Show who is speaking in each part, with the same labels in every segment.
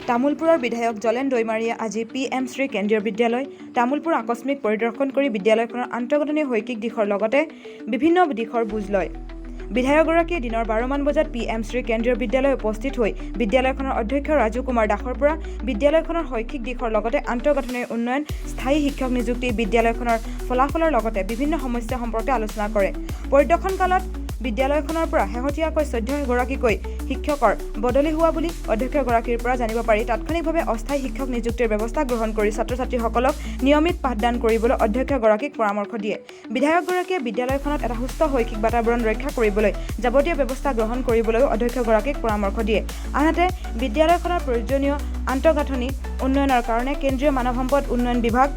Speaker 1: তামুলপুৰৰ বিধায়ক জলেন দৈমাৰীয়ে আজি PM শ্ৰী কেন্দ্ৰীয় বিদ্যালয় তামুলপুৰ আকস্মিক পৰিদৰ্শন কৰি বিদ্যালয়খনৰ আন্তঃগাঁথনি শৈক্ষিক দিশৰ লগতে বিভিন্ন দিশৰ বুজ লয়। বিধায়কগৰাকীয়ে দিনৰ 12মান বজাত PM শ্ৰী কেন্দ্ৰীয় বিদ্যালয় উপস্থিত হৈ বিদ্যালয়খনৰ অধ্যক্ষ ৰাজু কুমাৰ দাসৰ পৰা বিদ্যালয়খনৰ শৈক্ষিক দিশৰ লগতে আন্তঃগাঁথনিৰ উন্নয়ন, স্থায়ী শিক্ষক নিযুক্তি, বিদ্যালয়খনৰ ফলাফলৰ লগতে বিভিন্ন সমস্যা সম্পৰ্কে আলোচনা কৰে। পৰিদৰ্শন কালত বিদ্যালয়খনৰ পৰা শেহতীয়াকৈ 14 গৰাকীকৈ শিক্ষকৰ বদলি হোৱা বুলি অধ্যক্ষগৰাকীৰ পৰা জানিব পাৰি তাৎক্ষণিকভাৱে অস্থায়ী শিক্ষক নিযুক্তিৰ ব্যৱস্থা গ্ৰহণ কৰি ছাত্ৰ-ছাত্ৰীসকলক নিয়মিত পাঠদান কৰিবলৈ অধ্যক্ষগৰাকীক পৰামৰ্শ দিয়ে। বিধায়কগৰাকীয়ে বিদ্যালয়খনত এটা সুস্থ শৈক্ষিক বাতাবৰণ ৰক্ষা কৰিবলৈ যাৱতীয় ব্যৱস্থা গ্ৰহণ কৰিবলৈও অধ্যক্ষগৰাকীক পৰামৰ্শ দিয়ে। আনহাতে বিদ্যালয়খনৰ প্ৰয়োজনীয় আন্তঃগাঁথনি উন্নয়নৰ কাৰণে কেন্দ্ৰীয় মানৱ সম্পদ উন্নয়ন বিভাগ,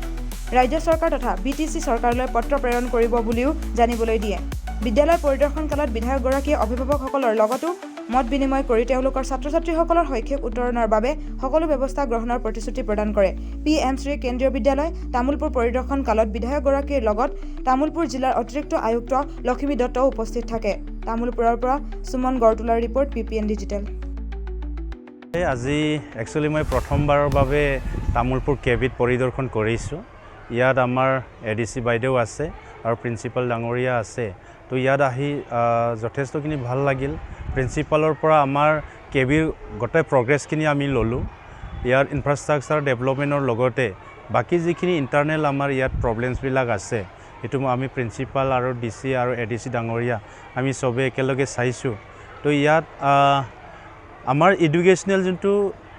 Speaker 1: ৰাজ্য চৰকাৰ তথা BTC চৰকাৰলৈ পত্ৰ প্ৰেৰণ কৰিব বুলিও জানিবলৈ দিয়ে। বিদ্যালয় পৰিদৰ্শন কালত বিধায়কগৰাকীয়ে অভিভাৱকসকলৰ লগতো মত বিনিময় কৰি তেওঁলোকৰ ছাত্ৰ-ছাত্ৰীসকলৰ শৈক্ষিক উত্তৰণৰ বাবে সকলো ব্যৱস্থা গ্ৰহণৰ প্ৰতিশ্ৰুতি প্ৰদান কৰে। PM শ্ৰী কেন্দ্ৰীয় বিদ্যালয় তামুলপুৰ পৰিদৰ্শন কালত বিধায়কগৰাকীৰ লগত তামুলপুৰ জিলাৰ অতিৰিক্ত আয়ুক্ত লক্ষ্মী দত্তও উপস্থিত থাকে। তামুলপুৰৰ পৰা সুমন গড়তুলাৰ ৰিপৰ্ট PPN ডিজিটেল।
Speaker 2: আজি একচুৱেলি মই প্ৰথমবাৰৰ বাবে তামুলপুৰ কেবিত পৰিদৰ্শন কৰিছোঁ। ইয়াত আমাৰ ADC বাইদেউ আছে আৰু প্ৰিন্সিপাল ডাঙৰীয়া আছে। তো ইয়াত আহি যথেষ্টখিনি ভাল লাগিল। প্ৰিন্সিপালৰ পৰা আমাৰ কেবিৰ গোটেই প্ৰগ্ৰেছখিনি আমি ল'লোঁ। ইয়াৰ ইনফ্ৰাষ্ট্ৰাকচাৰ ডেভেলপমেণ্টৰ লগতে বাকী যিখিনি ইণ্টাৰনেল আমাৰ ইয়াত প্ৰব্লেমছবিলাক আছে সেইটো আমি প্ৰিন্সিপাল আৰু DC আৰু ADC ডাঙৰীয়া আমি চবেই একেলগে চাইছোঁ। তো ইয়াত আমাৰ এডুকেশ্যনেল যোনটো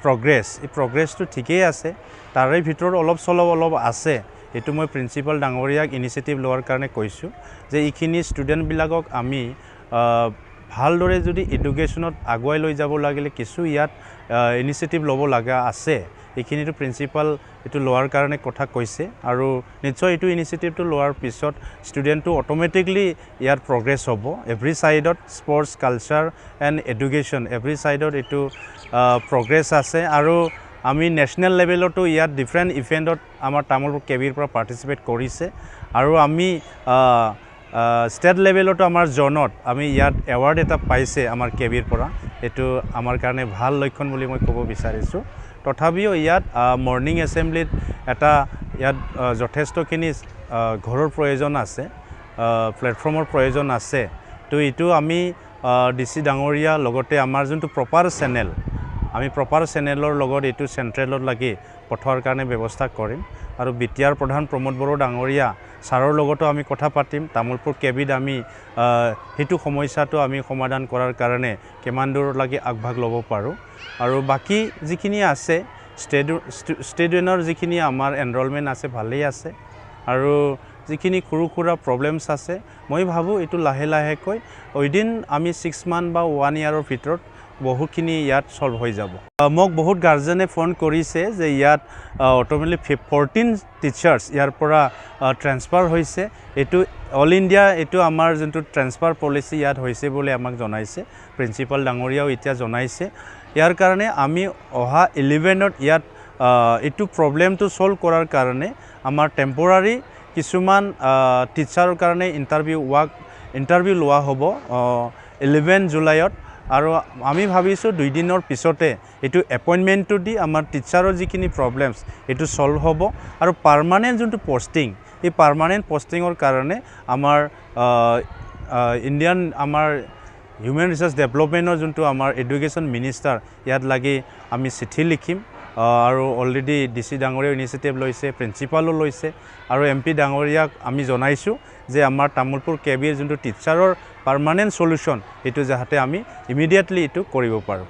Speaker 2: প্ৰগ্ৰেছ, এই প্ৰগ্ৰেছটো ঠিকেই আছে। তাৰে ভিতৰত অলপ আছে। এইটো মই প্ৰিন্সিপাল ডাঙৰীয়াক ইনিচিয়েটিভ লোৱাৰ কাৰণে কৈছোঁ যে এইখিনি ষ্টুডেণ্টবিলাকক আমি ভালদৰে যদি এডুকেশ্যনত আগুৱাই লৈ যাব লাগিলে কিছু ইয়াত ইনিচিয়েটিভ ল'ব লগা আছে। এইখিনিতো প্ৰিন্সিপাল এইটো লোৱাৰ কাৰণে কথা কৈছে আৰু নিশ্চয় এইটো ইনিচিয়েটিভটো লোৱাৰ পিছত ষ্টুডেণ্টটো অট'মেটিকলি ইয়াত প্ৰগ্ৰেছ হ'ব। এভৰি ছাইডত sports, culture and education every ছাইডত এইটো প্ৰগ্ৰেছ আছে আৰু আমি নেশ্যনেল লেভেলতো ইয়াত ডিফাৰেণ্ট ইভেণ্টত আমাৰ তামুলপুৰ কেবিৰ পৰা পাৰ্টিচিপেট কৰিছে আৰু আমি ষ্টেট লেভেলতো আমাৰ জ'নত আমি ইয়াত এৱাৰ্ড এটা পাইছে আমাৰ কেবিৰ পৰা। এইটো আমাৰ কাৰণে ভাল লক্ষণ বুলি মই ক'ব বিচাৰিছোঁ। তথাপিও ইয়াত মৰ্ণিং এছেম্বলিত ইয়াত যথেষ্টখিনি ঘৰৰ প্ৰয়োজন আছে, প্লেটফৰ্মৰ প্ৰয়োজন আছে। তো এইটো আমি DC ডাঙৰীয়া লগতে আমাৰ যোনটো প্ৰপাৰ চেনেল, আমি প্ৰপাৰ চেনেলৰ লগত এইটো চেণ্ট্ৰেলত লাগি পঠোৱাৰ কাৰণে ব্যৱস্থা কৰিম আৰু BTR প্ৰধান প্ৰমোদ বড়ো ডাঙৰীয়া ছাৰৰ লগতো আমি কথা পাতিম। তামুলপুৰ কেবিত আমি সেইটো সমস্যাটো আমি সমাধান কৰাৰ কাৰণে কিমান দূৰলৈকে আগভাগ ল'ব পাৰোঁ আৰু বাকী যিখিনি আছে ষ্টুডেণ্টৰ যিখিনি আমাৰ এনৰলমেণ্ট আছে ভালেই আছে আৰু যিখিনি সৰু সুৰা প্ৰব্লেমছ আছে মই ভাবোঁ এইটো লাহেকৈ উইদিন আমি 6 মান্থ বা 1 ইয়াৰৰ ভিতৰত বহুখিনি ইয়াত ছল্ভ হৈ যাব। মোক বহুত গাৰ্জেনে ফোন কৰিছে যে ইয়াত অট'মেটিকলি 14 টিচাৰ্ছ ইয়াৰ পৰা ট্ৰেন্সফাৰ হৈছে। এইটো অল ইণ্ডিয়া এইটো আমাৰ যোনটো ট্ৰেন্সফাৰ পলিচি ইয়াত হৈছে বুলি আমাক জনাইছে। প্ৰিন্সিপাল ডাঙৰীয়াও এতিয়া জনাইছে। ইয়াৰ কাৰণে আমি অহা 11ত ইয়াত এইটো প্ৰব্লেমটো ছল্ভ কৰাৰ কাৰণে আমাৰ টেম্পৰাৰী কিছুমান টিচাৰৰ কাৰণে ইণ্টাৰভিউ লোৱা হ'ব 11 জুলাইত আৰু আমি ভাবিছোঁ 2 দিনৰ পিছতে এইটো এপইণ্টমেণ্টটো দি আমাৰ টিচাৰৰ যিখিনি প্ৰব্লেমছ এইটো ছল্ভ হ'ব আৰু পাৰ্মানেণ্ট যোনটো পষ্টিং, এই পাৰ্মানেণ্ট পষ্টিঙৰ কাৰণে আমাৰ আমাৰ হিউমেন ৰিচোৰ্চ ডেভেলপমেণ্টৰ যোনটো আমাৰ এডুকেশ্যন মিনিষ্টাৰ ইয়াত লাগি আমি চিঠি লিখিম আৰু অলৰেডি DC ডাঙৰীয়াও ইনিচিয়েটিভ লৈছে, প্ৰিন্সিপালো লৈছে আৰু MP ডাঙৰীয়াক আমি জনাইছোঁ যে আমাৰ তামুলপুৰ কেবিৰ যোনটো টিচাৰৰ পাৰ্মানেণ্ট চলিউশ্যন এইটো যাতে আমি ইমিডিয়েটলি এইটো কৰিব পাৰোঁ।